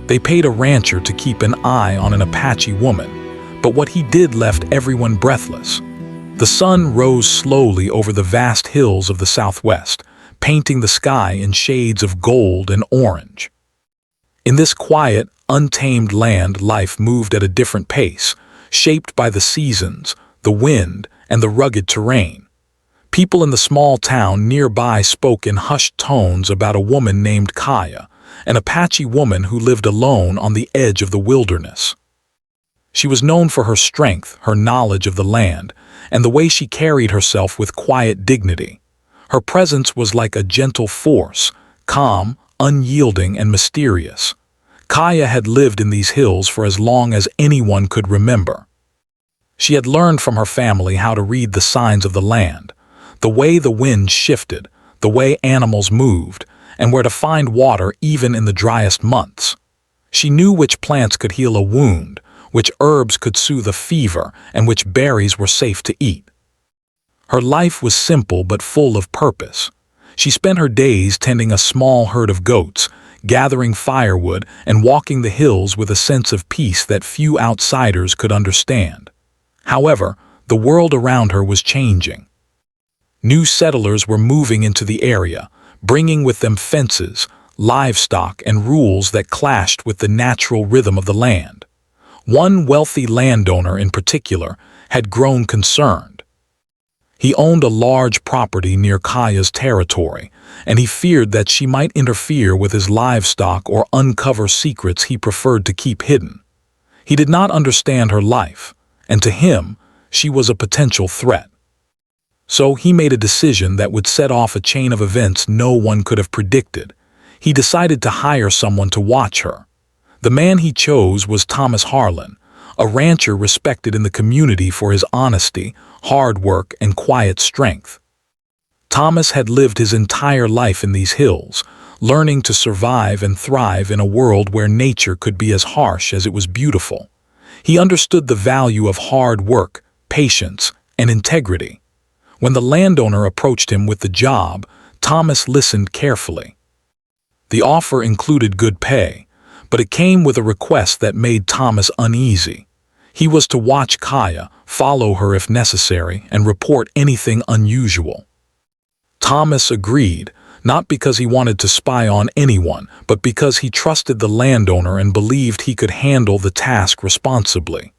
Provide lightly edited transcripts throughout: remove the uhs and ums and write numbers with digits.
They paid a rancher to keep an eye on an Apache woman, but what he did left everyone breathless. The sun rose slowly over the vast hills of the southwest, painting the sky in shades of gold and orange. In this quiet, untamed land, life moved at a different pace, shaped by the seasons, the wind, and the rugged terrain. People in the small town nearby spoke in hushed tones about a woman named Kaya, an Apache woman who lived alone on the edge of the wilderness. She was known for her strength, her knowledge of the land, and the way she carried herself with quiet dignity. Her presence was like a gentle force, calm, unyielding, and mysterious. Kaya had lived in these hills for as long as anyone could remember. She had learned from her family how to read the signs of the land, the way the wind shifted, the way animals moved, and where to find water even in the driest months. She knew which plants could heal a wound, which herbs could soothe a fever, and which berries were safe to eat. Her life was simple but full of purpose. She spent her days tending a small herd of goats, gathering firewood, and walking the hills with a sense of peace that few outsiders could understand. However, the world around her was changing. New settlers were moving into the area, bringing with them fences, livestock, and rules that clashed with the natural rhythm of the land. One wealthy landowner in particular had grown concerned. He owned a large property near Kaya's territory, and he feared that she might interfere with his livestock or uncover secrets he preferred to keep hidden. He did not understand her life, and to him, she was a potential threat. So he made a decision that would set off a chain of events no one could have predicted. He decided to hire someone to watch her. The man he chose was Thomas Harlan, a rancher respected in the community for his honesty, hard work, and quiet strength. Thomas had lived his entire life in these hills, learning to survive and thrive in a world where nature could be as harsh as it was beautiful. He understood the value of hard work, patience, and integrity. When the landowner approached him with the job, Thomas listened carefully. The offer included good pay, but it came with a request that made Thomas uneasy. He was to watch Kaya, follow her if necessary, and report anything unusual. Thomas agreed, not because he wanted to spy on anyone, but because he trusted the landowner and believed he could handle the task responsibly.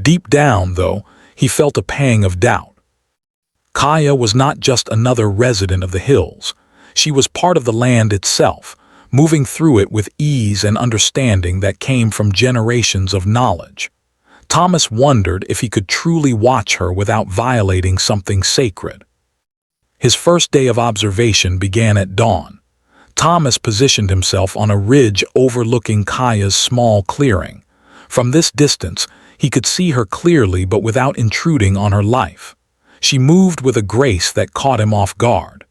Deep down, though, he felt a pang of doubt. Kaya was not just another resident of the hills. She was part of the land itself, moving through it with ease and understanding that came from generations of knowledge. Thomas wondered if he could truly watch her without violating something sacred. His first day of observation began at dawn. Thomas positioned himself on a ridge overlooking Kaya's small clearing. From this distance, he could see her clearly but without intruding on her life. She moved with a grace that caught him off guard.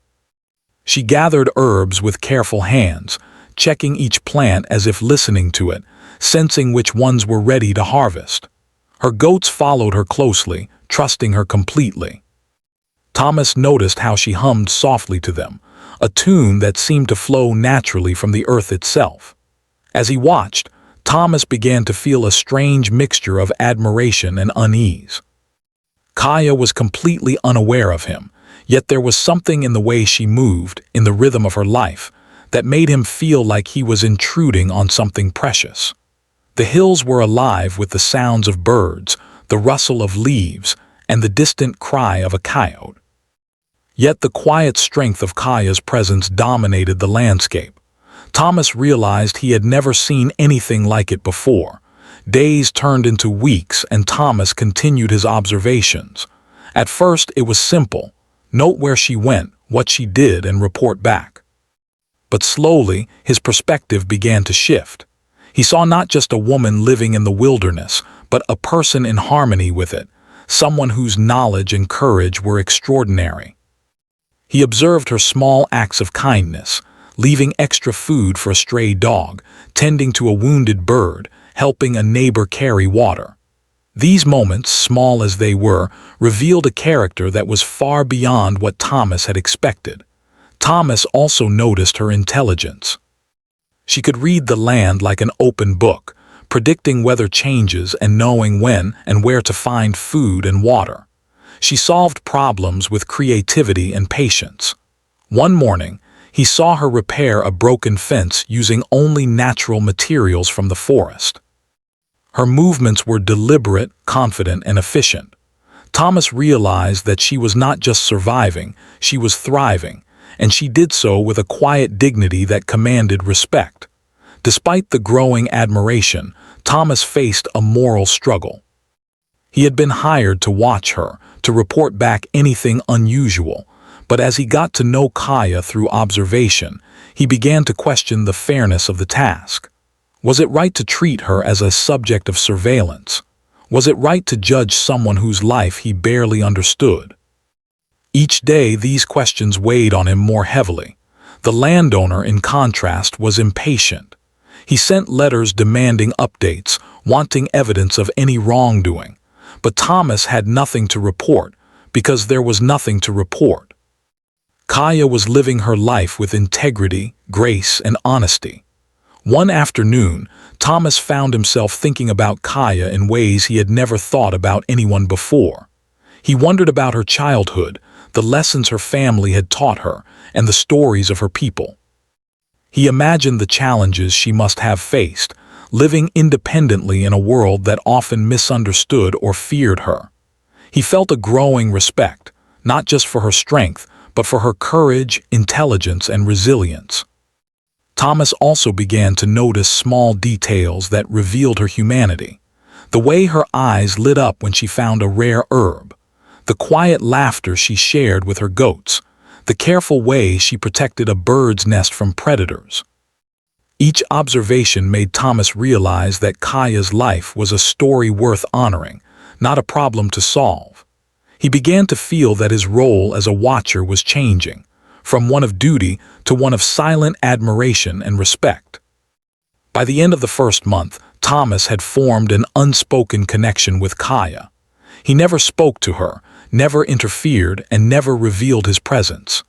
She gathered herbs with careful hands, checking each plant as if listening to it, sensing which ones were ready to harvest. Her goats followed her closely, trusting her completely. Thomas noticed how she hummed softly to them, a tune that seemed to flow naturally from the earth itself. As he watched, Thomas began to feel a strange mixture of admiration and unease. Kaya was completely unaware of him, yet there was something in the way she moved, in the rhythm of her life, that made him feel like he was intruding on something precious. The hills were alive with the sounds of birds, the rustle of leaves, and the distant cry of a coyote. Yet the quiet strength of Kaya's presence dominated the landscape. Thomas realized he had never seen anything like it before. Days turned into weeks, and Thomas continued his observations. At first, it was simple. Note where she went, what she did, and report back. But slowly, his perspective began to shift. He saw not just a woman living in the wilderness, but a person in harmony with it, someone whose knowledge and courage were extraordinary. He observed her small acts of kindness, leaving extra food for a stray dog, tending to a wounded bird, helping a neighbor carry water. These moments, small as they were, revealed a character that was far beyond what Thomas had expected. Thomas also noticed her intelligence. She could read the land like an open book, predicting weather changes and knowing when and where to find food and water. She solved problems with creativity and patience. One morning, he saw her repair a broken fence using only natural materials from the forest. Her movements were deliberate, confident, and efficient. Thomas realized that she was not just surviving, she was thriving, and she did so with a quiet dignity that commanded respect. Despite the growing admiration, Thomas faced a moral struggle. He had been hired to watch her, to report back anything unusual, but as he got to know Kaya through observation, he began to question the fairness of the task. Was it right to treat her as a subject of surveillance? Was it right to judge someone whose life he barely understood? Each day these questions weighed on him more heavily. The landowner, in contrast, was impatient. He sent letters demanding updates, wanting evidence of any wrongdoing. But Thomas had nothing to report, because there was nothing to report. Kaya was living her life with integrity, grace, and honesty. One afternoon, Thomas found himself thinking about Kaya in ways he had never thought about anyone before. He wondered about her childhood, the lessons her family had taught her, and the stories of her people. He imagined the challenges she must have faced, living independently in a world that often misunderstood or feared her. He felt a growing respect, not just for her strength, but for her courage, intelligence, and resilience. Thomas also began to notice small details that revealed her humanity. The way her eyes lit up when she found a rare herb, the quiet laughter she shared with her goats, the careful way she protected a bird's nest from predators. Each observation made Thomas realize that Kaya's life was a story worth honoring, not a problem to solve. He began to feel that his role as a watcher was changing, from one of duty to one of silent admiration and respect. By the end of the first month, Thomas had formed an unspoken connection with Kaya. He never spoke to her, never interfered, and never revealed his presence.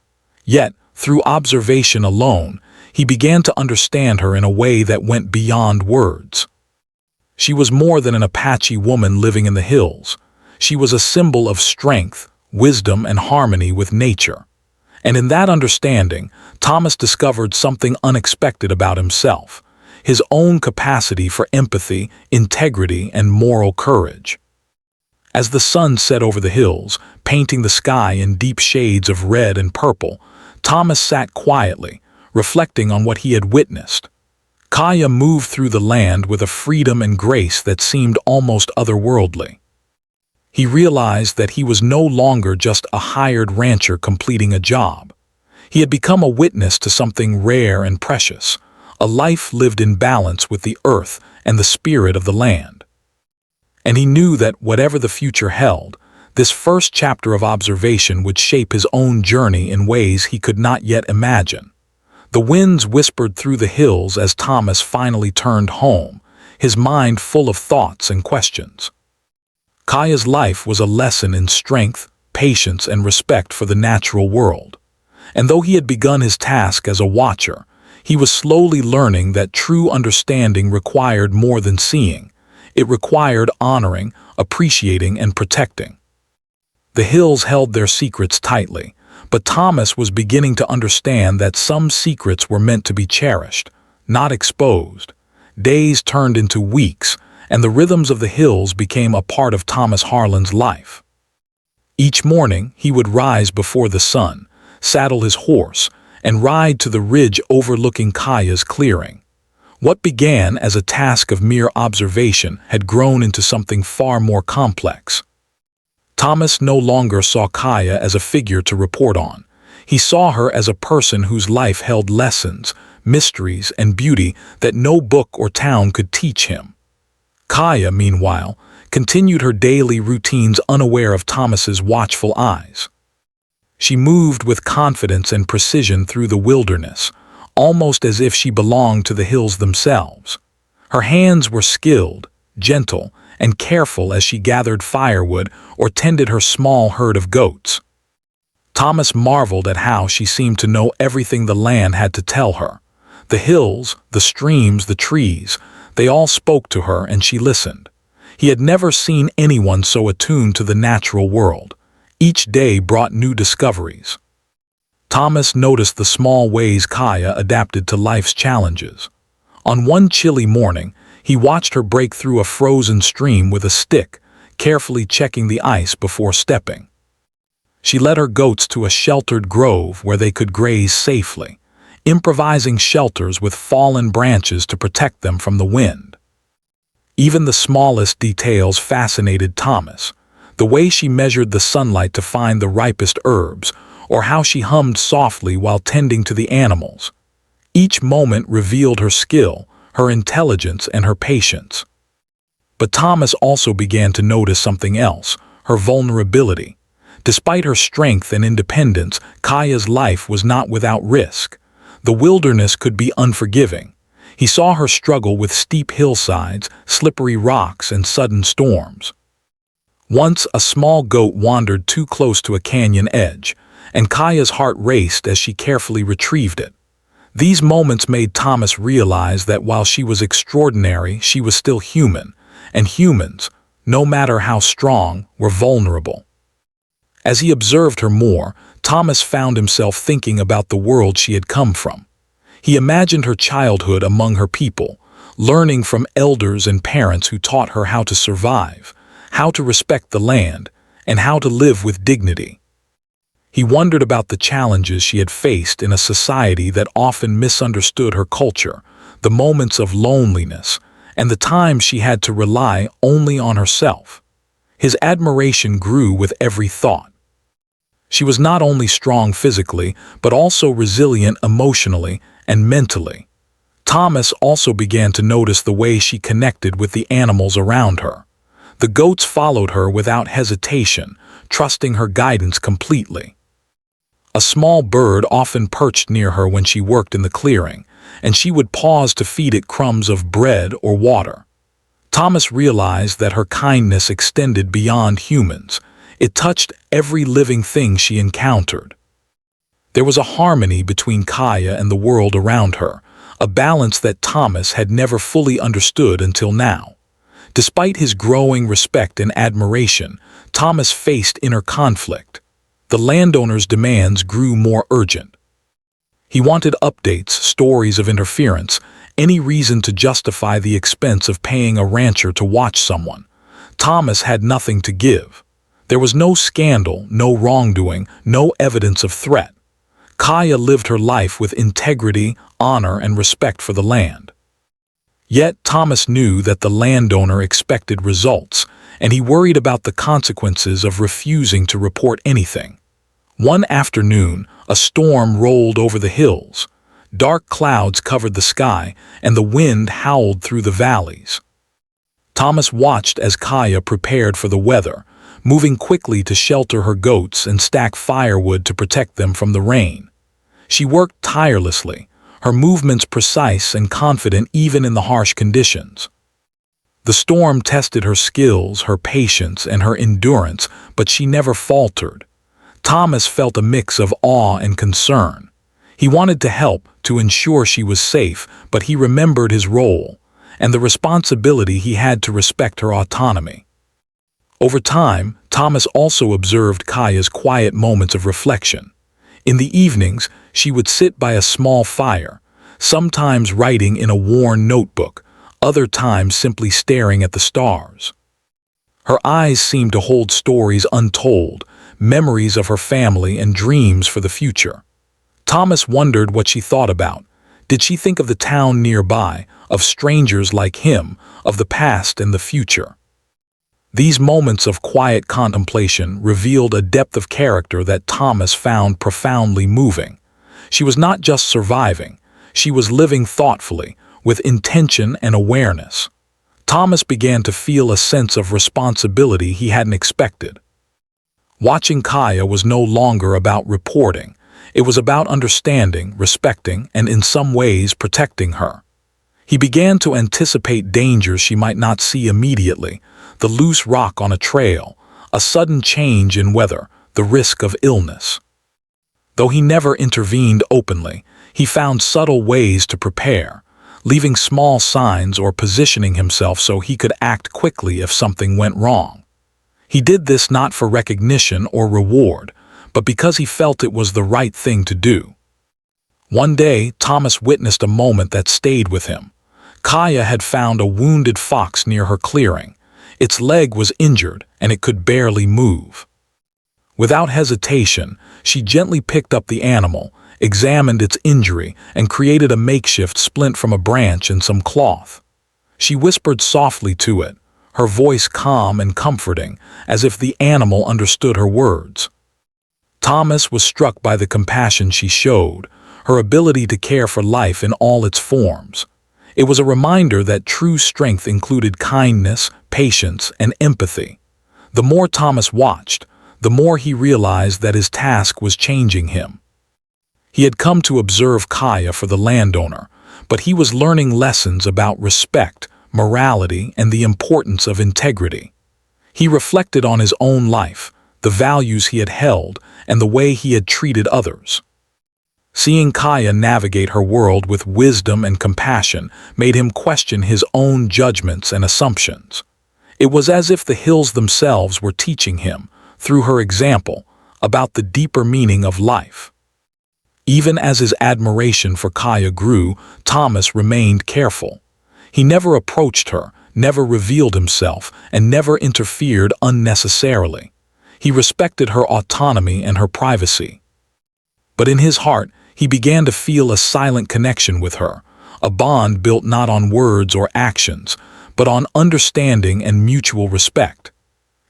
Yet, through observation alone, he began to understand her in a way that went beyond words. She was more than an Apache woman living in the hills. She was a symbol of strength, wisdom, and harmony with nature. And in that understanding, Thomas discovered something unexpected about himself, his own capacity for empathy, integrity, and moral courage. As the sun set over the hills, painting the sky in deep shades of red and purple, Thomas sat quietly, reflecting on what he had witnessed. Kaya moved through the land with a freedom and grace that seemed almost otherworldly. He realized that he was no longer just a hired rancher completing a job. He had become a witness to something rare and precious, a life lived in balance with the earth and the spirit of the land. And he knew that whatever the future held, this first chapter of observation would shape his own journey in ways he could not yet imagine. The winds whispered through the hills as Thomas finally turned home, his mind full of thoughts and questions. Kaya's life was a lesson in strength, patience, and respect for the natural world. And though he had begun his task as a watcher, he was slowly learning that true understanding required more than seeing. It required honoring, appreciating, and protecting. The hills held their secrets tightly, but Thomas was beginning to understand that some secrets were meant to be cherished, not exposed. Days turned into weeks, and the rhythms of the hills became a part of Thomas Harlan's life. Each morning, he would rise before the sun, saddle his horse, and ride to the ridge overlooking Kaya's clearing. What began as a task of mere observation had grown into something far more complex. Thomas no longer saw Kaya as a figure to report on. He saw her as a person whose life held lessons, mysteries, and beauty that no book or town could teach him. Kaya, meanwhile, continued her daily routines unaware of Thomas's watchful eyes. She moved with confidence and precision through the wilderness, almost as if she belonged to the hills themselves. Her hands were skilled, gentle, and careful as she gathered firewood or tended her small herd of goats. Thomas marveled at how she seemed to know everything the land had to tell her. The hills, the streams, the trees, they all spoke to her and she listened. He had never seen anyone so attuned to the natural world. Each day brought new discoveries. Thomas noticed the small ways Kaya adapted to life's challenges. On one chilly morning, he watched her break through a frozen stream with a stick, carefully checking the ice before stepping. She led her goats to a sheltered grove where they could graze safely, improvising shelters with fallen branches to protect them from the wind. Even the smallest details fascinated Thomas, the way she measured the sunlight to find the ripest herbs, or how she hummed softly while tending to the animals. Each moment revealed her skill, her intelligence, and her patience. But Thomas also began to notice something else, her vulnerability. Despite her strength and independence, Kaya's life was not without risk. The wilderness could be unforgiving. He saw her struggle with steep hillsides, slippery rocks, and sudden storms. Once a small goat wandered too close to a canyon edge, and Kaya's heart raced as she carefully retrieved it. These moments made Thomas realize that while she was extraordinary, she was still human, and humans, no matter how strong, were vulnerable. As he observed her more, Thomas found himself thinking about the world she had come from. He imagined her childhood among her people, learning from elders and parents who taught her how to survive, how to respect the land, and how to live with dignity. He wondered about the challenges she had faced in a society that often misunderstood her culture, the moments of loneliness, and the times she had to rely only on herself. His admiration grew with every thought. She was not only strong physically, but also resilient emotionally and mentally. Thomas also began to notice the way she connected with the animals around her. The goats followed her without hesitation, trusting her guidance completely. A small bird often perched near her when she worked in the clearing, and she would pause to feed it crumbs of bread or water. Thomas realized that her kindness extended beyond humans. It touched every living thing she encountered. There was a harmony between Kaya and the world around her, a balance that Thomas had never fully understood until now. Despite his growing respect and admiration, Thomas faced inner conflict. The landowner's demands grew more urgent. He wanted updates, stories of interference, any reason to justify the expense of paying a rancher to watch someone. Thomas had nothing to give. There was no scandal, no wrongdoing, no evidence of threat. Kaya lived her life with integrity, honor, and respect for the land. Yet Thomas knew that the landowner expected results, and he worried about the consequences of refusing to report anything. One afternoon, a storm rolled over the hills. Dark clouds covered the sky, and the wind howled through the valleys. Thomas watched as Kaya prepared for the weather, moving quickly to shelter her goats and stack firewood to protect them from the rain. She worked tirelessly, her movements precise and confident even in the harsh conditions. The storm tested her skills, her patience, and her endurance, but she never faltered. Thomas felt a mix of awe and concern. He wanted to help, to ensure she was safe, but he remembered his role, and the responsibility he had to respect her autonomy. Over time, Thomas also observed Kaya's quiet moments of reflection. In the evenings, she would sit by a small fire, sometimes writing in a worn notebook, other times simply staring at the stars. Her eyes seemed to hold stories untold, memories of her family and dreams for the future. Thomas wondered what she thought about. Did she think of the town nearby, of strangers like him, of the past and the future? These moments of quiet contemplation revealed a depth of character that Thomas found profoundly moving. She was not just surviving, she was living thoughtfully, with intention and awareness. Thomas began to feel a sense of responsibility he hadn't expected. Watching Kaya was no longer about reporting. It was about understanding, respecting, and in some ways protecting her. He began to anticipate dangers she might not see immediately, the loose rock on a trail, a sudden change in weather, the risk of illness. Though he never intervened openly, He found subtle ways to prepare, leaving small signs or positioning himself so he could act quickly if something went wrong. He did this not for recognition or reward, but because he felt it was the right thing to do. One day, Thomas witnessed a moment that stayed with him. Kaya had found a wounded fox near her clearing. Its leg was injured, and it could barely move. Without hesitation, she gently picked up the animal, examined its injury, and created a makeshift splint from a branch and some cloth. She whispered softly to it, her voice calm and comforting, as if the animal understood her words. Thomas was struck by the compassion she showed, her ability to care for life in all its forms. It was a reminder that true strength included kindness, patience, and empathy. The more Thomas watched, the more he realized that his task was changing him. He had come to observe Kaya for the landowner, but he was learning lessons about respect, morality, and the importance of integrity. He reflected on his own life, the values he had held, and the way he had treated others. Seeing Kaya navigate her world with wisdom and compassion made him question his own judgments and assumptions. It was as if the hills themselves were teaching him, through her example, about the deeper meaning of life. Even as his admiration for Kaya grew, Thomas remained careful. He never approached her, never revealed himself, and never interfered unnecessarily. He respected her autonomy and her privacy. But in his heart, he began to feel a silent connection with her, a bond built not on words or actions, but on understanding and mutual respect.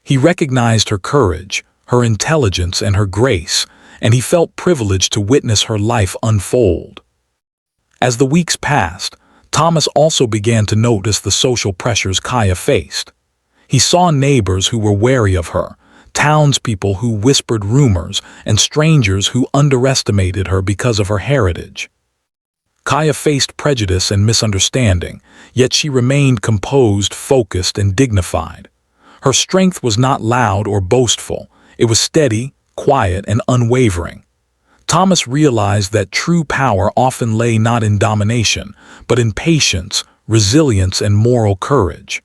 He recognized her courage, her intelligence, and her grace, and he felt privileged to witness her life unfold. As the weeks passed, Thomas also began to notice the social pressures Kaya faced. He saw neighbors who were wary of her, townspeople who whispered rumors, and strangers who underestimated her because of her heritage. Kaya faced prejudice and misunderstanding, yet she remained composed, focused, and dignified. Her strength was not loud or boastful. It was steady, quiet, and unwavering. Thomas realized that true power often lay not in domination, but in patience, resilience, and moral courage.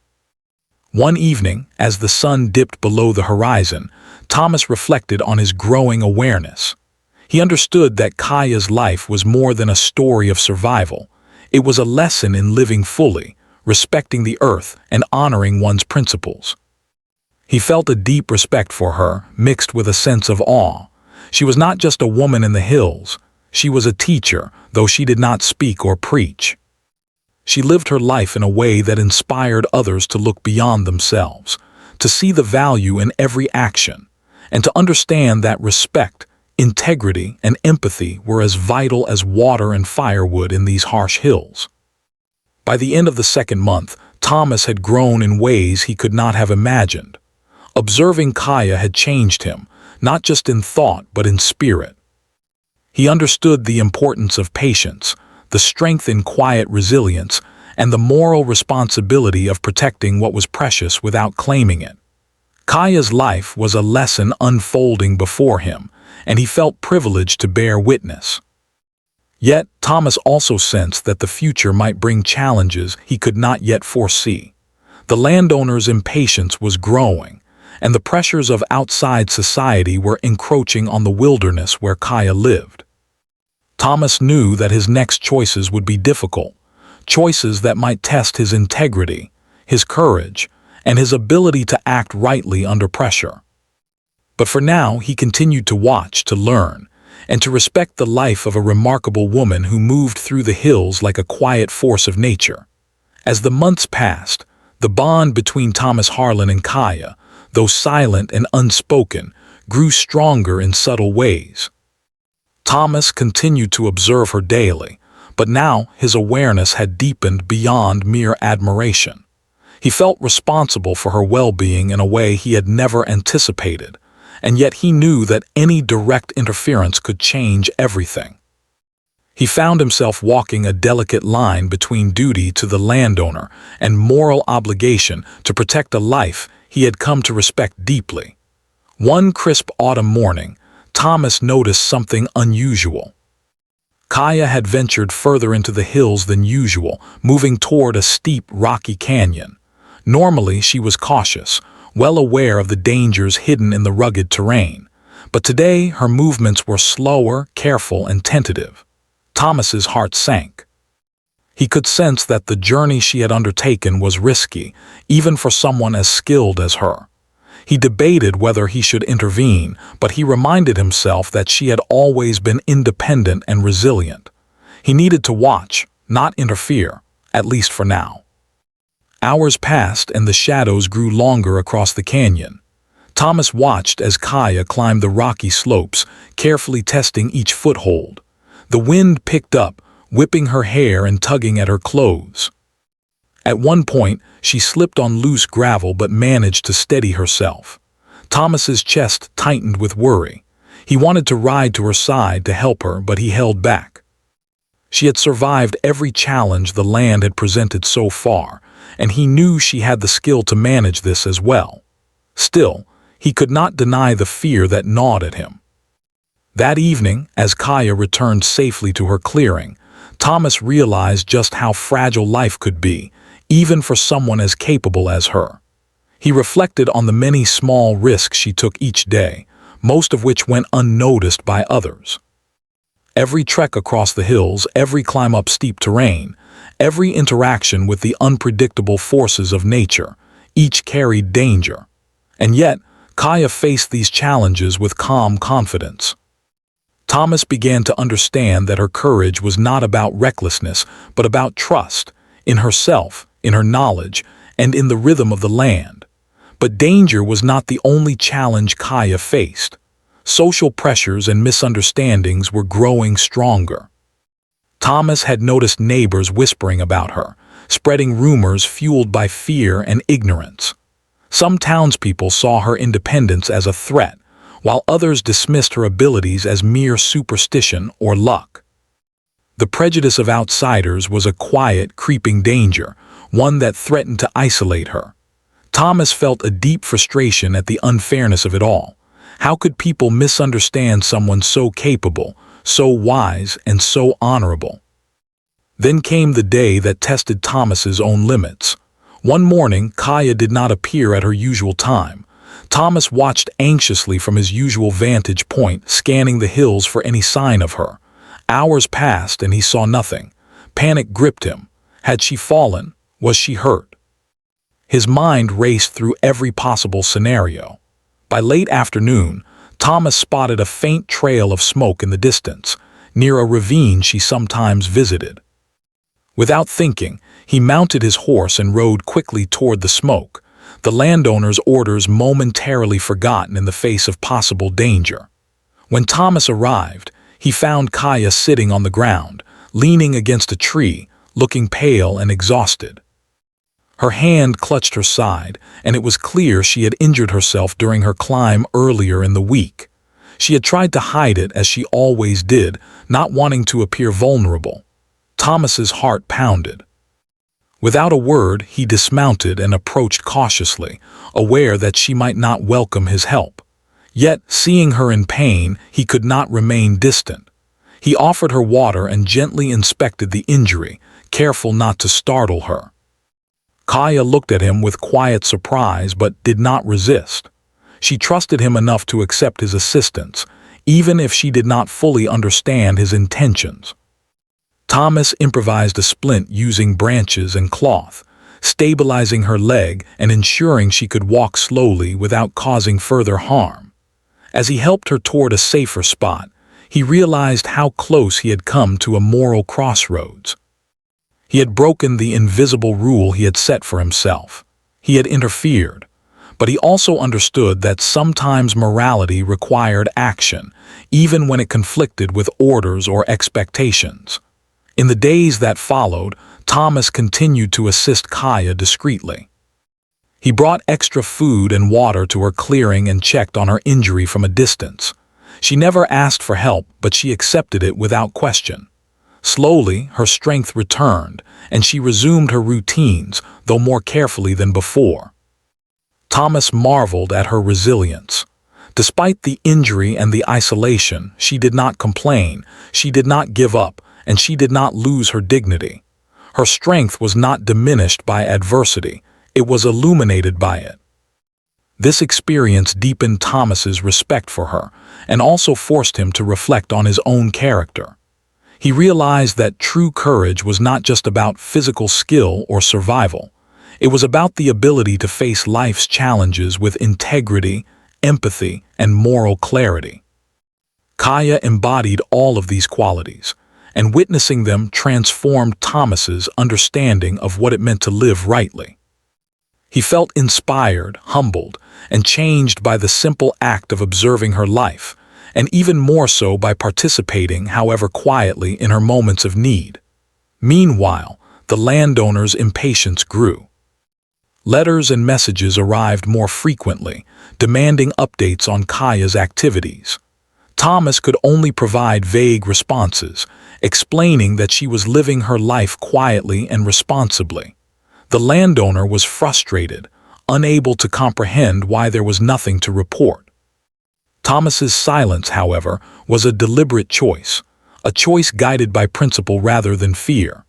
One evening, as the sun dipped below the horizon, Thomas reflected on his growing awareness. He understood that Kaya's life was more than a story of survival. It was a lesson in living fully, respecting the earth, and honoring one's principles. He felt a deep respect for her, mixed with a sense of awe. She was not just a woman in the hills. She was a teacher, though she did not speak or preach. She lived her life in a way that inspired others to look beyond themselves, to see the value in every action, and to understand that respect, integrity, and empathy were as vital as water and firewood in these harsh hills. By the end of the second month, Thomas had grown in ways he could not have imagined. Observing Kaya had changed him, not just in thought but in spirit. He understood the importance of patience, the strength in quiet resilience, and the moral responsibility of protecting what was precious without claiming it. Kaya's life was a lesson unfolding before him, and he felt privileged to bear witness. Yet, Thomas also sensed that the future might bring challenges he could not yet foresee. The landowner's impatience was growing, and the pressures of outside society were encroaching on the wilderness where Kaya lived. Thomas knew that his next choices would be difficult, choices that might test his integrity, his courage, and his ability to act rightly under pressure. But for now, he continued to watch, to learn, and to respect the life of a remarkable woman who moved through the hills like a quiet force of nature. As the months passed, the bond between Thomas Harlan and Kaya, though silent and unspoken, grew stronger in subtle ways. Thomas continued to observe her daily, but now his awareness had deepened beyond mere admiration. He felt responsible for her well-being in a way he had never anticipated, and yet he knew that any direct interference could change everything. He found himself walking a delicate line between duty to the landowner and moral obligation to protect a life he had come to respect deeply. One crisp autumn morning, Thomas noticed something unusual. Kaya had ventured further into the hills than usual, moving toward a steep, rocky canyon. Normally, she was cautious, well aware of the dangers hidden in the rugged terrain. But today, her movements were slower, careful, and tentative. Thomas's heart sank. He could sense that the journey she had undertaken was risky, even for someone as skilled as her. He debated whether he should intervene, but he reminded himself that she had always been independent and resilient. He needed to watch, not interfere, at least for now. Hours passed and the shadows grew longer across the canyon. Thomas watched as Kaya climbed the rocky slopes, carefully testing each foothold. The wind picked up, whipping her hair and tugging at her clothes. At one point, she slipped on loose gravel but managed to steady herself. Thomas's chest tightened with worry. He wanted to ride to her side to help her, but he held back. She had survived every challenge the land had presented so far, and he knew she had the skill to manage this as well. Still, he could not deny the fear that gnawed at him. That evening, as Kaya returned safely to her clearing, Thomas realized just how fragile life could be, even for someone as capable as her. He reflected on the many small risks she took each day, most of which went unnoticed by others. Every trek across the hills, every climb up steep terrain, every interaction with the unpredictable forces of nature, each carried danger. And yet, Kaya faced these challenges with calm confidence. Thomas began to understand that her courage was not about recklessness, but about trust, in herself, in her knowledge, and in the rhythm of the land. But danger was not the only challenge Kaya faced. Social pressures and misunderstandings were growing stronger. Thomas had noticed neighbors whispering about her, spreading rumors fueled by fear and ignorance. Some townspeople saw her independence as a threat, while others dismissed her abilities as mere superstition or luck. The prejudice of outsiders was a quiet, creeping danger, one that threatened to isolate her. Thomas felt a deep frustration at the unfairness of it all. How could people misunderstand someone so capable, so wise, and so honorable? Then came the day that tested Thomas's own limits. One morning, Kaya did not appear at her usual time. Thomas watched anxiously from his usual vantage point, scanning the hills for any sign of her. Hours passed and he saw nothing. Panic gripped him. Had she fallen? Was she hurt? His mind raced through every possible scenario. By late afternoon, Thomas spotted a faint trail of smoke in the distance, near a ravine she sometimes visited. Without thinking, he mounted his horse and rode quickly toward the smoke, the landowner's orders momentarily forgotten in the face of possible danger. When Thomas arrived, he found Kaya sitting on the ground, leaning against a tree, looking pale and exhausted. Her hand clutched her side, and it was clear she had injured herself during her climb earlier in the week. She had tried to hide it as she always did, not wanting to appear vulnerable. Thomas's heart pounded. Without a word, he dismounted and approached cautiously, aware that she might not welcome his help. Yet, seeing her in pain, he could not remain distant. He offered her water and gently inspected the injury, careful not to startle her. Kaya looked at him with quiet surprise but did not resist. She trusted him enough to accept his assistance, even if she did not fully understand his intentions. Thomas improvised a splint using branches and cloth, stabilizing her leg and ensuring she could walk slowly without causing further harm. As he helped her toward a safer spot, he realized how close he had come to a moral crossroads. He had broken the invisible rule he had set for himself. He had interfered, but he also understood that sometimes morality required action, even when it conflicted with orders or expectations. In the days that followed, Thomas continued to assist Kaya discreetly. He brought extra food and water to her clearing and checked on her injury from a distance. She never asked for help, but she accepted it without question. Slowly, her strength returned, and she resumed her routines, though more carefully than before. Thomas marveled at her resilience. Despite the injury and the isolation, she did not complain, she did not give up, and she did not lose her dignity. Her strength was not diminished by adversity, it was illuminated by it. This experience deepened Thomas's respect for her, and also forced him to reflect on his own character. He realized that true courage was not just about physical skill or survival. It was about the ability to face life's challenges with integrity, empathy, and moral clarity. Kaya embodied all of these qualities, and witnessing them transformed Thomas's understanding of what it meant to live rightly. He felt inspired, humbled, and changed by the simple act of observing her life, and even more so by participating, however quietly, in her moments of need. Meanwhile, the landowner's impatience grew. Letters and messages arrived more frequently, demanding updates on Kaya's activities. Thomas could only provide vague responses, explaining that she was living her life quietly and responsibly. The landowner was frustrated, unable to comprehend why there was nothing to report. Thomas's silence, however, was a deliberate choice, a choice guided by principle rather than fear.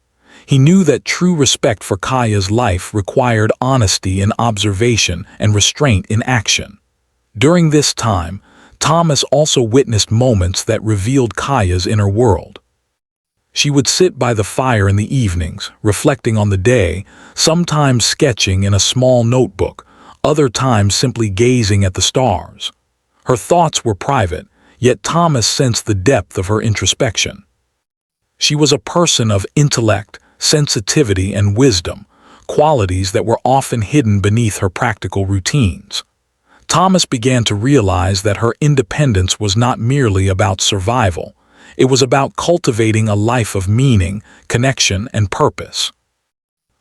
He knew that true respect for Kaya's life required honesty in observation and restraint in action. During this time, Thomas also witnessed moments that revealed Kaya's inner world. She would sit by the fire in the evenings, reflecting on the day, sometimes sketching in a small notebook, other times simply gazing at the stars. Her thoughts were private, yet Thomas sensed the depth of her introspection. She was a person of intellect, sensitivity, and wisdom, qualities that were often hidden beneath her practical routines. Thomas began to realize that her independence was not merely about survival. It was about cultivating a life of meaning, connection, and purpose.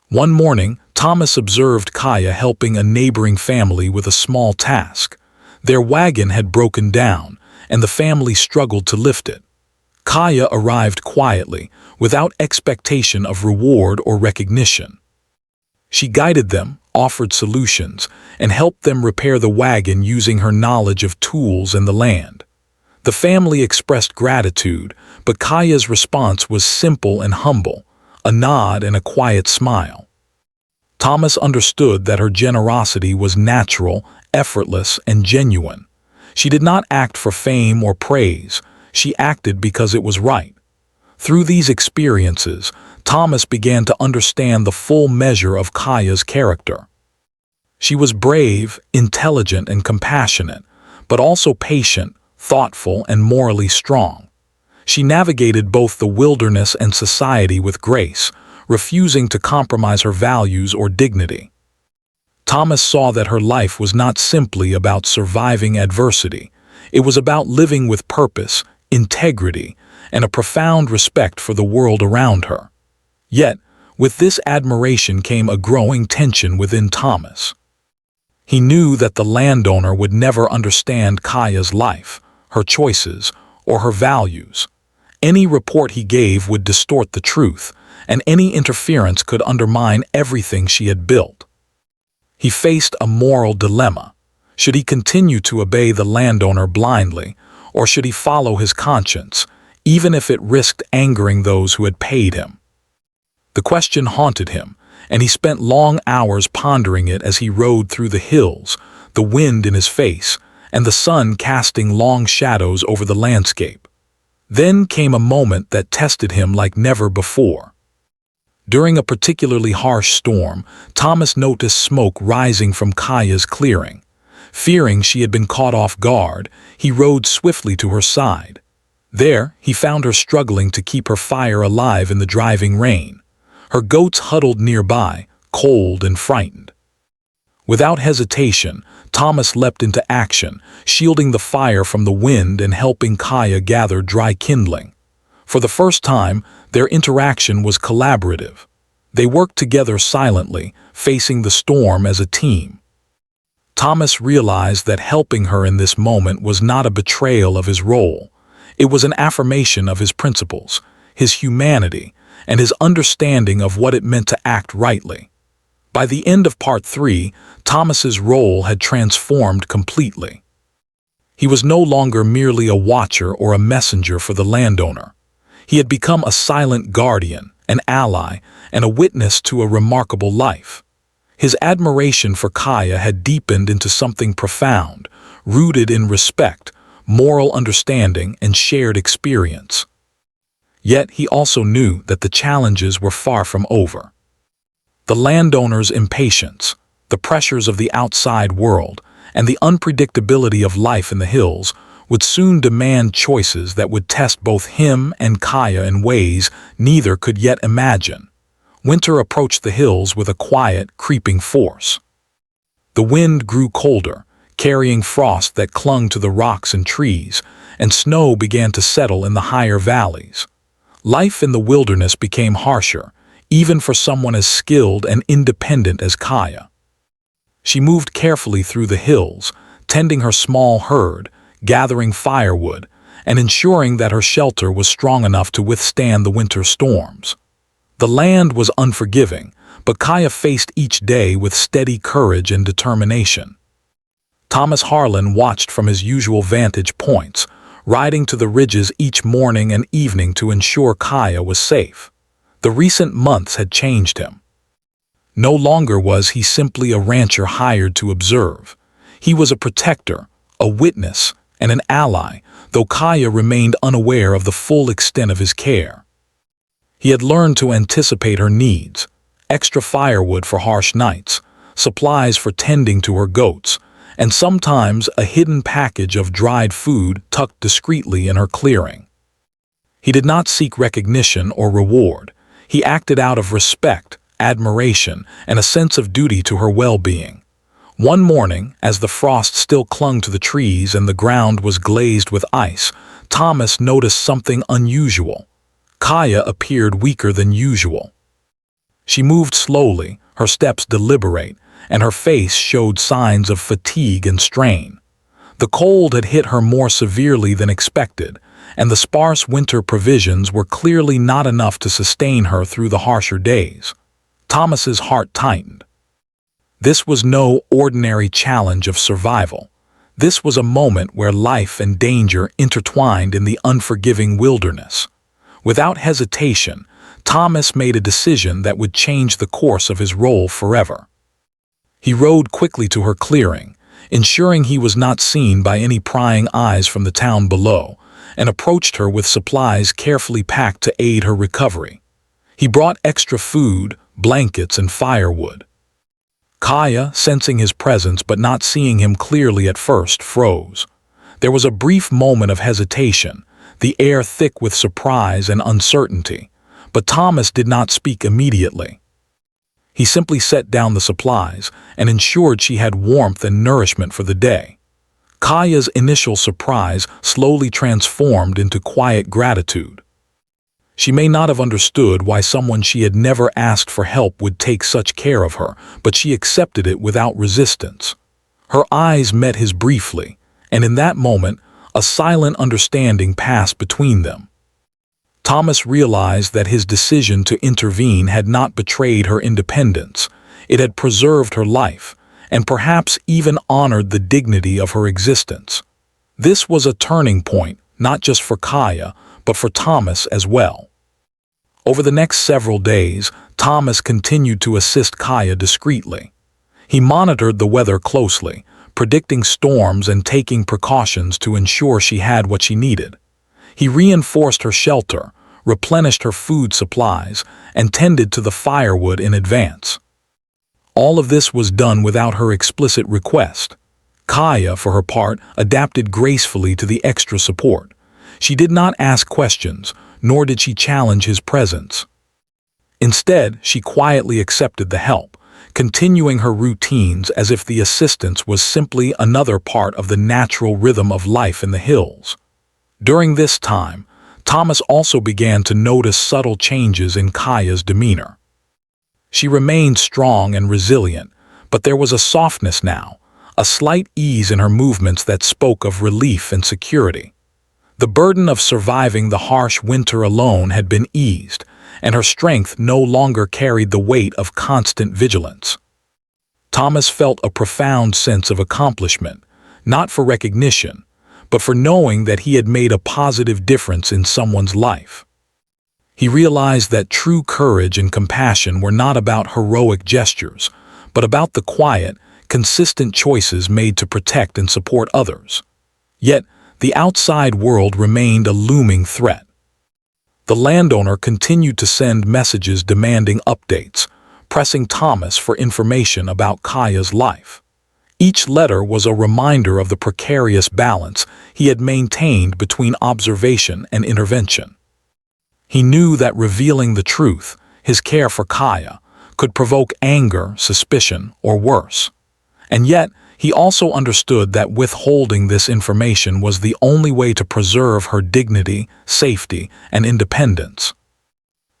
One morning, Thomas observed Kaya helping a neighboring family with a small task. Their wagon had broken down, and the family struggled to lift it. Kaya arrived quietly, without expectation of reward or recognition. She guided them, offered solutions, and helped them repair the wagon using her knowledge of tools and the land. The family expressed gratitude, but Kaya's response was simple and humble, a nod and a quiet smile. Thomas understood that her generosity was natural, effortless, and genuine. She did not act for fame or praise, she acted because it was right. Through these experiences, Thomas began to understand the full measure of Kaya's character. She was brave, intelligent, and compassionate, but also patient, thoughtful, and morally strong. She navigated both the wilderness and society with grace, refusing to compromise her values or dignity. Thomas saw that her life was not simply about surviving adversity. It was about living with purpose, integrity, and a profound respect for the world around her. Yet, with this admiration came a growing tension within Thomas. He knew that the landowner would never understand Kaya's life, her choices, or her values. Any report he gave would distort the truth, and any interference could undermine everything she had built. He faced a moral dilemma. Should he continue to obey the landowner blindly, or should he follow his conscience, even if it risked angering those who had paid him? The question haunted him, and he spent long hours pondering it as he rode through the hills, the wind in his face, and the sun casting long shadows over the landscape. Then came a moment that tested him like never before. During a particularly harsh storm, Thomas noticed smoke rising from Kaya's clearing. Fearing she had been caught off guard, he rode swiftly to her side. There, he found her struggling to keep her fire alive in the driving rain. Her goats huddled nearby, cold and frightened. Without hesitation, Thomas leapt into action, shielding the fire from the wind and helping Kaya gather dry kindling. For the first time, their interaction was collaborative. They worked together silently, facing the storm as a team. Thomas realized that helping her in this moment was not a betrayal of his role. It was an affirmation of his principles, his humanity, and his understanding of what it meant to act rightly. By the end of Part 3, Thomas's role had transformed completely. He was no longer merely a watcher or a messenger for the landowner. He had become a silent guardian, an ally, and a witness to a remarkable life. His admiration for Kaya had deepened into something profound, rooted in respect, moral understanding, and shared experience. Yet he also knew that the challenges were far from over. The landowner's impatience, the pressures of the outside world, and the unpredictability of life in the hills would soon demand choices that would test both him and Kaya in ways neither could yet imagine. Winter approached the hills with a quiet, creeping force. The wind grew colder, carrying frost that clung to the rocks and trees, and snow began to settle in the higher valleys. Life in the wilderness became harsher, even for someone as skilled and independent as Kaya. She moved carefully through the hills, tending her small herd, gathering firewood, and ensuring that her shelter was strong enough to withstand the winter storms. The land was unforgiving, but Kaya faced each day with steady courage and determination. Thomas Harlan watched from his usual vantage points, riding to the ridges each morning and evening to ensure Kaya was safe. The recent months had changed him. No longer was he simply a rancher hired to observe. He was a protector, a witness, and an ally, though Kaya remained unaware of the full extent of his care. He had learned to anticipate her needs: extra firewood for harsh nights, supplies for tending to her goats, and sometimes a hidden package of dried food tucked discreetly in her clearing. He did not seek recognition or reward. He acted out of respect, admiration, and a sense of duty to her well-being. One morning, as the frost still clung to the trees and the ground was glazed with ice, Thomas noticed something unusual. Kaya appeared weaker than usual. She moved slowly, her steps deliberate, and her face showed signs of fatigue and strain. The cold had hit her more severely than expected, and the sparse winter provisions were clearly not enough to sustain her through the harsher days. Thomas's heart tightened. This was no ordinary challenge of survival. This was a moment where life and danger intertwined in the unforgiving wilderness. Without hesitation, Thomas made a decision that would change the course of his role forever. He rode quickly to her clearing, ensuring he was not seen by any prying eyes from the town below, and approached her with supplies carefully packed to aid her recovery. He brought extra food, blankets, and firewood. Kaya, sensing his presence but not seeing him clearly at first, froze. There was a brief moment of hesitation, the air thick with surprise and uncertainty, but Thomas did not speak immediately. He simply set down the supplies and ensured she had warmth and nourishment for the day. Kaya's initial surprise slowly transformed into quiet gratitude. She may not have understood why someone she had never asked for help would take such care of her, but she accepted it without resistance. Her eyes met his briefly, and in that moment, a silent understanding passed between them. Thomas realized that his decision to intervene had not betrayed her independence. It had preserved her life, and perhaps even honored the dignity of her existence. This was a turning point, not just for Kaya, but for Thomas as well. Over the next several days, Thomas continued to assist Kaya discreetly. He monitored the weather closely, predicting storms and taking precautions to ensure she had what she needed. He reinforced her shelter, replenished her food supplies, and tended to the firewood in advance. All of this was done without her explicit request. Kaya, for her part, adapted gracefully to the extra support. She did not ask questions, nor did she challenge his presence. Instead, she quietly accepted the help, continuing her routines as if the assistance was simply another part of the natural rhythm of life in the hills. During this time, Thomas also began to notice subtle changes in Kaya's demeanor. She remained strong and resilient, but there was a softness now, a slight ease in her movements that spoke of relief and security. The burden of surviving the harsh winter alone had been eased, and her strength no longer carried the weight of constant vigilance. Thomas felt a profound sense of accomplishment, not for recognition, but for knowing that he had made a positive difference in someone's life. He realized that true courage and compassion were not about heroic gestures, but about the quiet, consistent choices made to protect and support others. Yet, the outside world remained a looming threat. The landowner continued to send messages demanding updates, pressing Thomas for information about Kaya's life. Each letter was a reminder of the precarious balance he had maintained between observation and intervention. He knew that revealing the truth, his care for Kaya, could provoke anger, suspicion, or worse. And yet, he also understood that withholding this information was the only way to preserve her dignity, safety, and independence.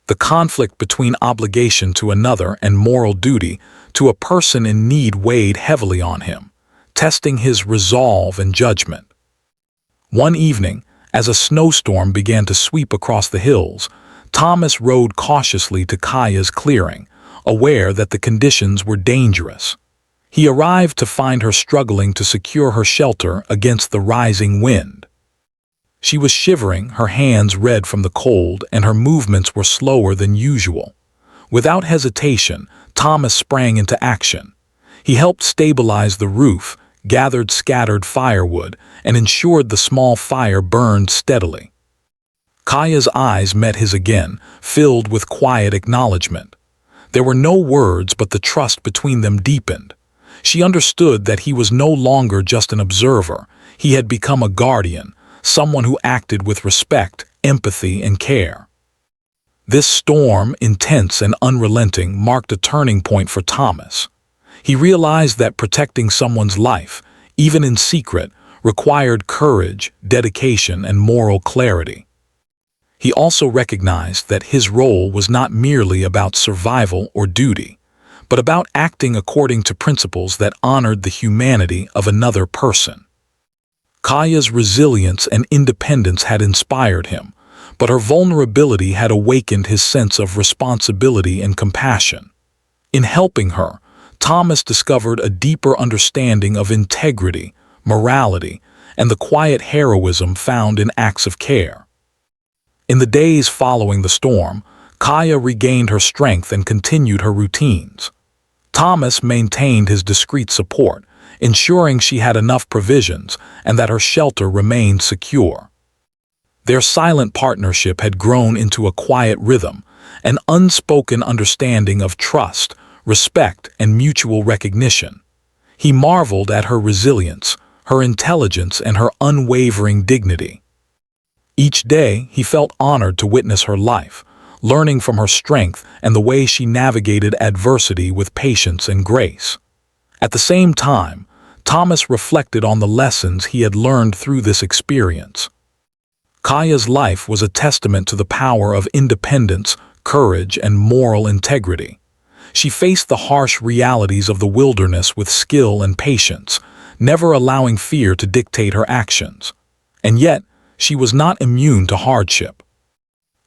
The conflict between obligation to another and moral duty to a person in need weighed heavily on him, testing his resolve and judgment. One evening, as a snowstorm began to sweep across the hills, Thomas rode cautiously to Kaya's clearing, aware that the conditions were dangerous. He arrived to find her struggling to secure her shelter against the rising wind. She was shivering, her hands red from the cold, and her movements were slower than usual. Without hesitation, Thomas sprang into action. He helped stabilize the roof, gathered scattered firewood, and ensured the small fire burned steadily. Kaya's eyes met his again, filled with quiet acknowledgement. There were no words, but the trust between them deepened. She understood that he was no longer just an observer. He had become a guardian, someone who acted with respect, empathy, and care. This storm, intense and unrelenting, marked a turning point for Thomas. He realized that protecting someone's life, even in secret, required courage, dedication, and moral clarity. He also recognized that his role was not merely about survival or duty, but about acting according to principles that honored the humanity of another person. Kaya's resilience and independence had inspired him, but her vulnerability had awakened his sense of responsibility and compassion. In helping her, Thomas discovered a deeper understanding of integrity, morality, and the quiet heroism found in acts of care. In the days following the storm, Kaya regained her strength and continued her routines. Thomas maintained his discreet support, ensuring she had enough provisions and that her shelter remained secure. Their silent partnership had grown into a quiet rhythm, an unspoken understanding of trust, respect, and mutual recognition. He marveled at her resilience, her intelligence, and her unwavering dignity. Each day, he felt honored to witness her life, learning from her strength and the way she navigated adversity with patience and grace. At the same time, Thomas reflected on the lessons he had learned through this experience. Kaya's life was a testament to the power of independence, courage, and moral integrity. She faced the harsh realities of the wilderness with skill and patience, never allowing fear to dictate her actions. And yet, she was not immune to hardship.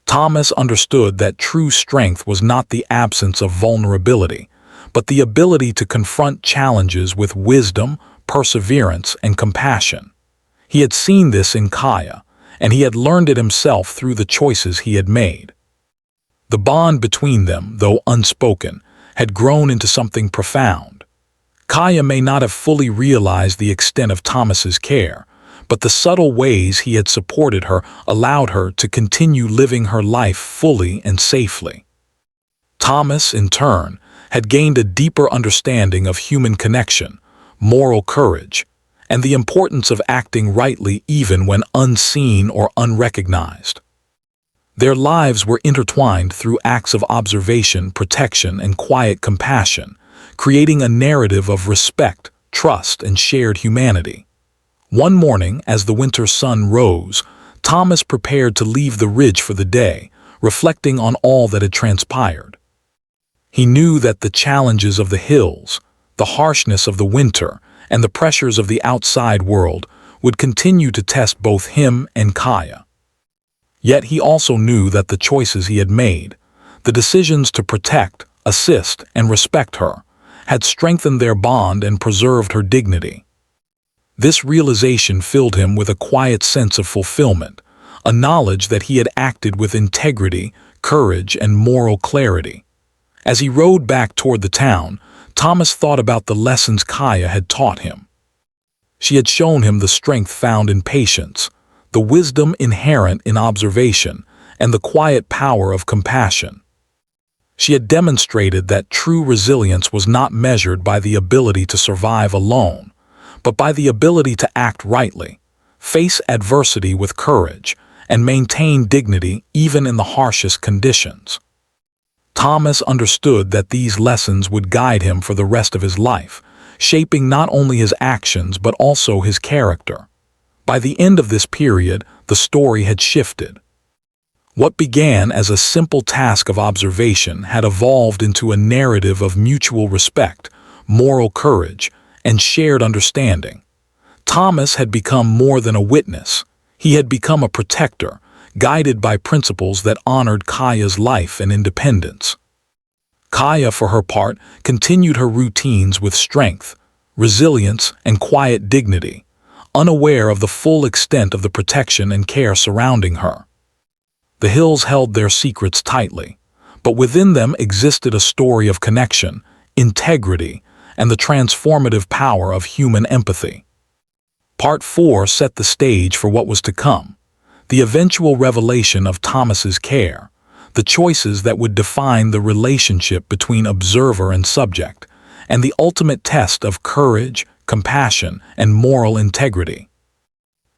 Thomas understood that true strength was not the absence of vulnerability, but the ability to confront challenges with wisdom, perseverance, and compassion. He had seen this in Kaya, and he had learned it himself through the choices he had made. The bond between them, though unspoken, had grown into something profound. Kaya may not have fully realized the extent of Thomas's care, but the subtle ways he had supported her allowed her to continue living her life fully and safely. Thomas, in turn, had gained a deeper understanding of human connection, moral courage, and the importance of acting rightly even when unseen or unrecognized. Their lives were intertwined through acts of observation, protection, and quiet compassion, creating a narrative of respect, trust, and shared humanity. One morning, as the winter sun rose, Thomas prepared to leave the ridge for the day, reflecting on all that had transpired. He knew that the challenges of the hills, the harshness of the winter, and the pressures of the outside world would continue to test both him and Kaya. Yet he also knew that the choices he had made, the decisions to protect, assist, and respect her, had strengthened their bond and preserved her dignity. This realization filled him with a quiet sense of fulfillment, a knowledge that he had acted with integrity, courage, and moral clarity. As he rode back toward the town, Thomas thought about the lessons Kaya had taught him. She had shown him the strength found in patience, the wisdom inherent in observation, and the quiet power of compassion. She had demonstrated that true resilience was not measured by the ability to survive alone, but by the ability to act rightly, face adversity with courage, and maintain dignity even in the harshest conditions. Thomas understood that these lessons would guide him for the rest of his life, shaping not only his actions but also his character. By the end of this period, the story had shifted. What began as a simple task of observation had evolved into a narrative of mutual respect, moral courage, and shared understanding. Thomas had become more than a witness. He had become a protector, guided by principles that honored Kaya's life and independence. Kaya, for her part, continued her routines with strength, resilience, and quiet dignity, unaware of the full extent of the protection and care surrounding her. The hills held their secrets tightly, but within them existed a story of connection, integrity, and the transformative power of human empathy. Part 4 set the stage for what was to come, the eventual revelation of Thomas's care, the choices that would define the relationship between observer and subject, and the ultimate test of courage, compassion, and moral integrity.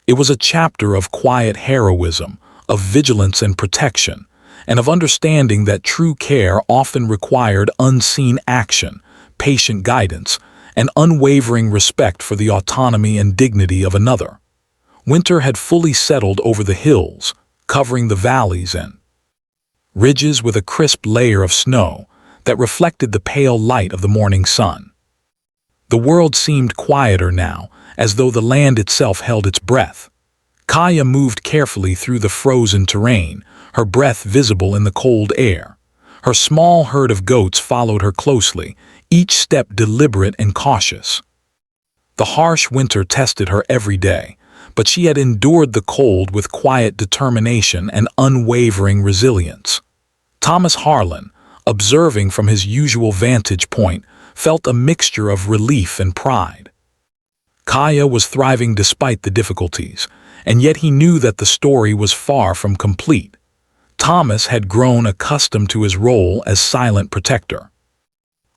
It was a chapter of quiet heroism, of vigilance and protection, and of understanding that true care often required unseen action, patient guidance, and unwavering respect for the autonomy and dignity of another. Winter had fully settled over the hills, covering the valleys and ridges with a crisp layer of snow that reflected the pale light of the morning sun. The world seemed quieter now, as though the land itself held its breath. Kaya moved carefully through the frozen terrain, her breath visible in the cold air. Her small herd of goats followed her closely, each step deliberate and cautious. The harsh winter tested her every day, but she had endured the cold with quiet determination and unwavering resilience. Thomas Harlan, observing from his usual vantage point, felt a mixture of relief and pride. Kaya was thriving despite the difficulties, and yet he knew that the story was far from complete. Thomas had grown accustomed to his role as silent protector.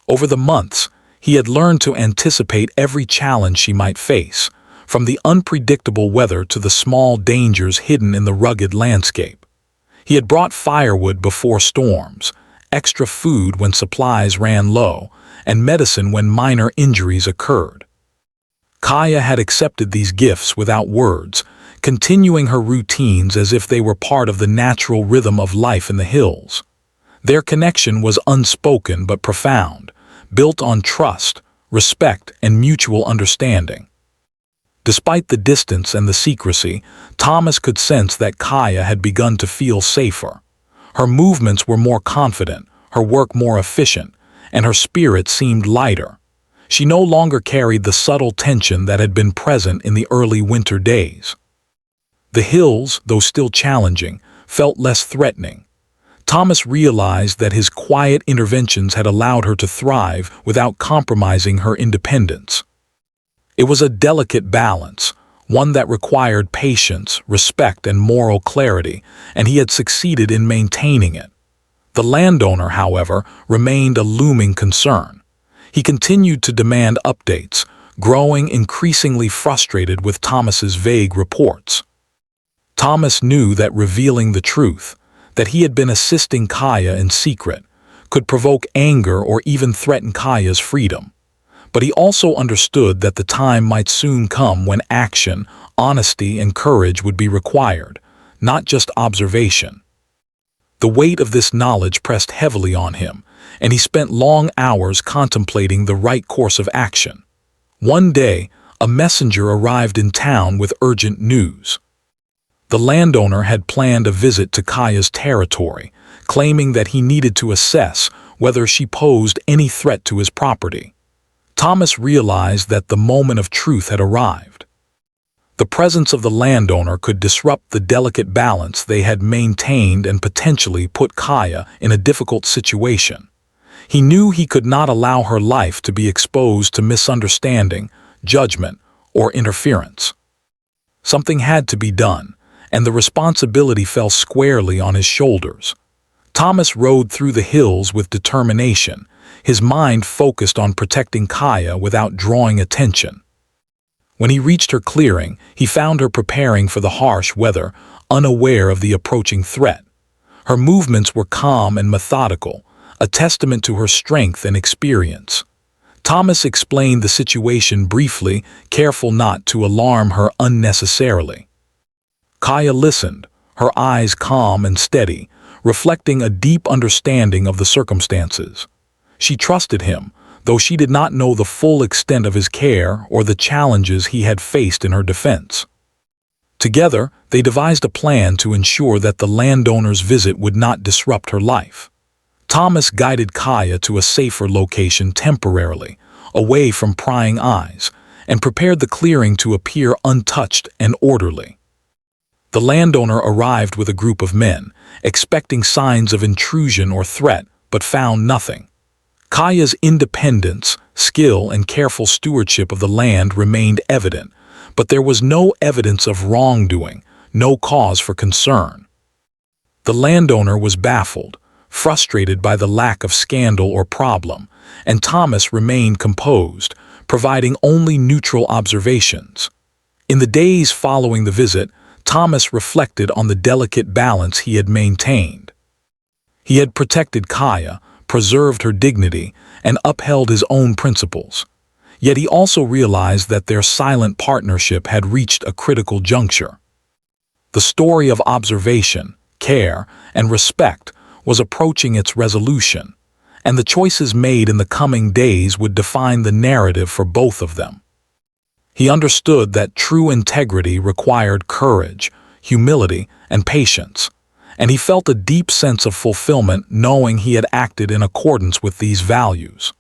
Over the months, he had learned to anticipate every challenge she might face, from the unpredictable weather to the small dangers hidden in the rugged landscape. He had brought firewood before storms, extra food when supplies ran low, and medicine when minor injuries occurred. Kaya had accepted these gifts without words, continuing her routines as if they were part of the natural rhythm of life in the hills. Their connection was unspoken but profound, built on trust, respect, and mutual understanding. Despite the distance and the secrecy, Thomas could sense that Kaya had begun to feel safer. Her movements were more confident, her work more efficient, and her spirit seemed lighter. She no longer carried the subtle tension that had been present in the early winter days. The hills, though still challenging, felt less threatening. Thomas realized that his quiet interventions had allowed her to thrive without compromising her independence. It was a delicate balance, one that required patience, respect, and moral clarity, and he had succeeded in maintaining it. The landowner, however, remained a looming concern. He continued to demand updates, growing increasingly frustrated with Thomas's vague reports. Thomas knew that revealing the truth, that he had been assisting Kaya in secret, could provoke anger or even threaten Kaya's freedom. But he also understood that the time might soon come when action, honesty, and courage would be required, not just observation. The weight of this knowledge pressed heavily on him, and he spent long hours contemplating the right course of action. One day, a messenger arrived in town with urgent news. The landowner had planned a visit to Kaya's territory, claiming that he needed to assess whether she posed any threat to his property. Thomas realized that the moment of truth had arrived. The presence of the landowner could disrupt the delicate balance they had maintained and potentially put Kaya in a difficult situation. He knew he could not allow her life to be exposed to misunderstanding, judgment, or interference. Something had to be done, and the responsibility fell squarely on his shoulders. Thomas rode through the hills with determination, his mind focused on protecting Kaya without drawing attention. When he reached her clearing, he found her preparing for the harsh weather, unaware of the approaching threat. Her movements were calm and methodical, a testament to her strength and experience. Thomas explained the situation briefly, careful not to alarm her unnecessarily. Kaya listened, her eyes calm and steady, reflecting a deep understanding of the circumstances. She trusted him, though she did not know the full extent of his care or the challenges he had faced in her defense. Together, they devised a plan to ensure that the landowner's visit would not disrupt her life. Thomas guided Kaya to a safer location temporarily, away from prying eyes, and prepared the clearing to appear untouched and orderly. The landowner arrived with a group of men, expecting signs of intrusion or threat, but found nothing. Kaya's independence, skill, and careful stewardship of the land remained evident, but there was no evidence of wrongdoing, no cause for concern. The landowner was baffled, frustrated by the lack of scandal or problem, and Thomas remained composed, providing only neutral observations. In the days following the visit, Thomas reflected on the delicate balance he had maintained. He had protected Kaya, preserved her dignity, and upheld his own principles. Yet he also realized that their silent partnership had reached a critical juncture. The story of observation, care, and respect was approaching its resolution, and the choices made in the coming days would define the narrative for both of them. He understood that true integrity required courage, humility, and patience, and he felt a deep sense of fulfillment knowing he had acted in accordance with these values.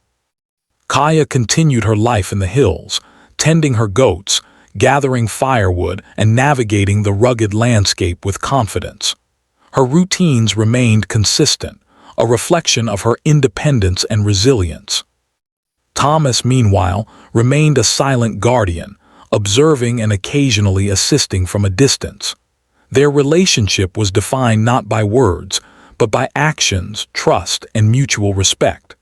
Kaya continued her life in the hills, tending her goats, gathering firewood, and navigating the rugged landscape with confidence. Her routines remained consistent, a reflection of her independence and resilience. Thomas, meanwhile, remained a silent guardian, observing and occasionally assisting from a distance. Their relationship was defined not by words, but by actions, trust, and mutual respect.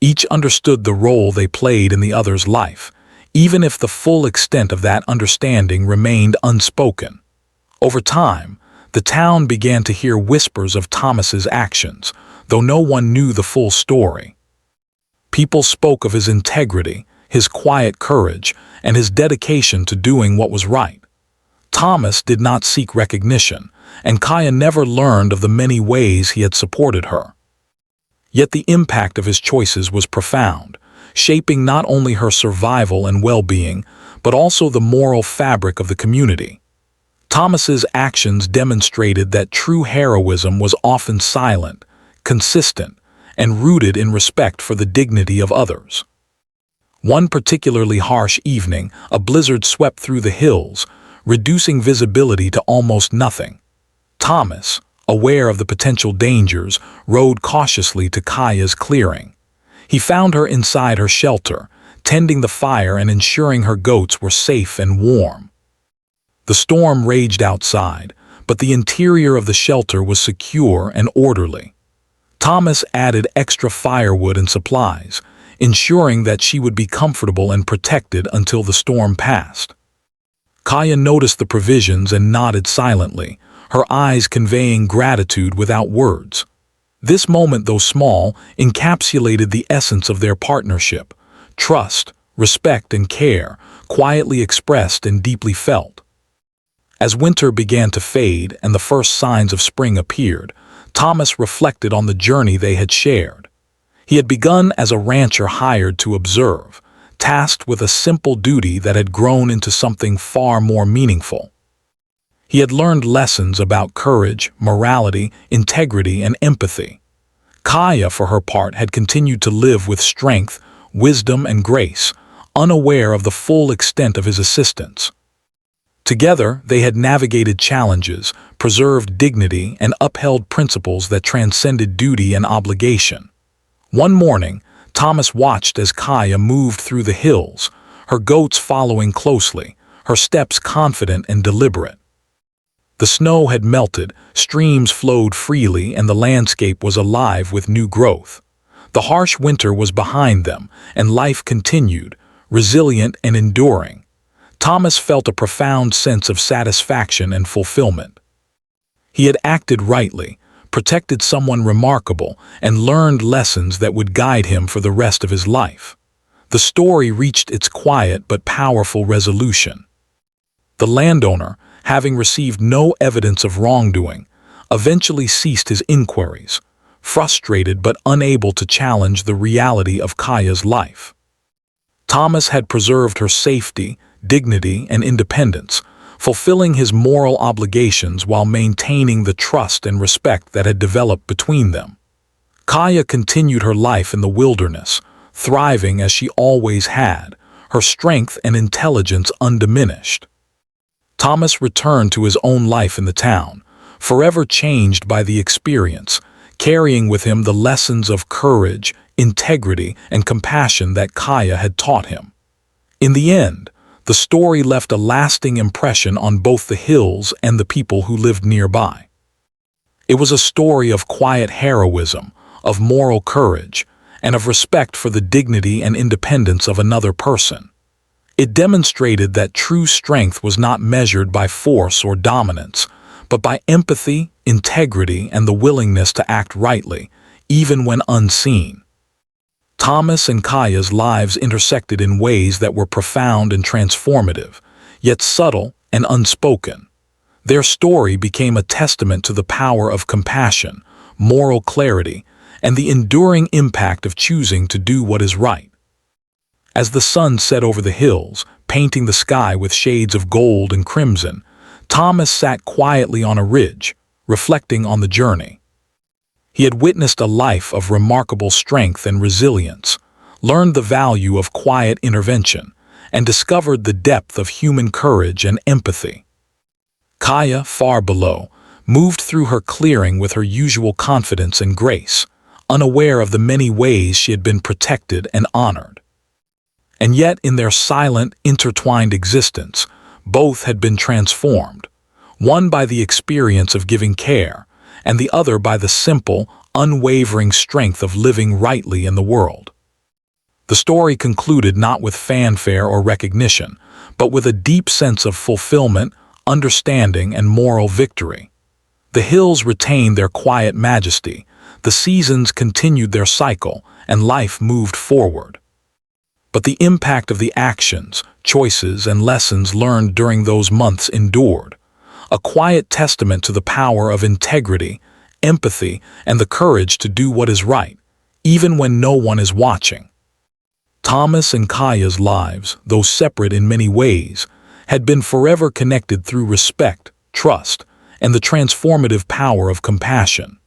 Each understood the role they played in the other's life, even if the full extent of that understanding remained unspoken. Over time, the town began to hear whispers of Thomas's actions, though no one knew the full story. People spoke of his integrity, his quiet courage, and his dedication to doing what was right. Thomas did not seek recognition, and Kaya never learned of the many ways he had supported her. Yet the impact of his choices was profound, shaping not only her survival and well-being, but also the moral fabric of the community. Thomas's actions demonstrated that true heroism was often silent, consistent, and rooted in respect for the dignity of others. One particularly harsh evening, a blizzard swept through the hills, reducing visibility to almost nothing. Thomas, aware of the potential dangers, rode cautiously to Kaya's clearing. He found her inside her shelter, tending the fire and ensuring her goats were safe and warm. The storm raged outside, but the interior of the shelter was secure and orderly. Thomas added extra firewood and supplies, ensuring that she would be comfortable and protected until the storm passed. Kaya noticed the provisions and nodded silently, her eyes conveying gratitude without words. This moment, though small, encapsulated the essence of their partnership: trust, respect, and care, quietly expressed and deeply felt. As winter began to fade and the first signs of spring appeared, Thomas reflected on the journey they had shared. He had begun as a rancher hired to observe, tasked with a simple duty that had grown into something far more meaningful. He had learned lessons about courage, morality, integrity, and empathy. Kaya, for her part, had continued to live with strength, wisdom, and grace, unaware of the full extent of his assistance. Together, they had navigated challenges, preserved dignity, and upheld principles that transcended duty and obligation. One morning, Thomas watched as Kaya moved through the hills, her goats following closely, her steps confident and deliberate. The snow had melted, streams flowed freely, and the landscape was alive with new growth. The harsh winter was behind them, and life continued, resilient and enduring. Thomas felt a profound sense of satisfaction and fulfillment. He had acted rightly, protected someone remarkable, and learned lessons that would guide him for the rest of his life. The story reached its quiet but powerful resolution. The landowner, having received no evidence of wrongdoing, eventually ceased his inquiries, frustrated but unable to challenge the reality of Kaya's life. Thomas had preserved her safety, dignity, and independence, fulfilling his moral obligations while maintaining the trust and respect that had developed between them. Kaya continued her life in the wilderness, thriving as she always had, her strength and intelligence undiminished. Thomas returned to his own life in the town, forever changed by the experience, carrying with him the lessons of courage, integrity, and compassion that Kaya had taught him. In the end, the story left a lasting impression on both the hills and the people who lived nearby. It was a story of quiet heroism, of moral courage, and of respect for the dignity and independence of another person. It demonstrated that true strength was not measured by force or dominance, but by empathy, integrity, and the willingness to act rightly, even when unseen. Thomas and Kaya's lives intersected in ways that were profound and transformative, yet subtle and unspoken. Their story became a testament to the power of compassion, moral clarity, and the enduring impact of choosing to do what is right. As the sun set over the hills, painting the sky with shades of gold and crimson, Thomas sat quietly on a ridge, reflecting on the journey. He had witnessed a life of remarkable strength and resilience, learned the value of quiet intervention, and discovered the depth of human courage and empathy. Kaya, far below, moved through her clearing with her usual confidence and grace, unaware of the many ways she had been protected and honored. And yet, in their silent, intertwined existence, both had been transformed, one by the experience of giving care, and the other by the simple, unwavering strength of living rightly in the world. The story concluded not with fanfare or recognition, but with a deep sense of fulfillment, understanding, and moral victory. The hills retained their quiet majesty, the seasons continued their cycle, and life moved forward. But the impact of the actions, choices, and lessons learned during those months endured, a quiet testament to the power of integrity, empathy, and the courage to do what is right, even when no one is watching. Thomas and Kaya's lives, though separate in many ways, had been forever connected through respect, trust, and the transformative power of compassion.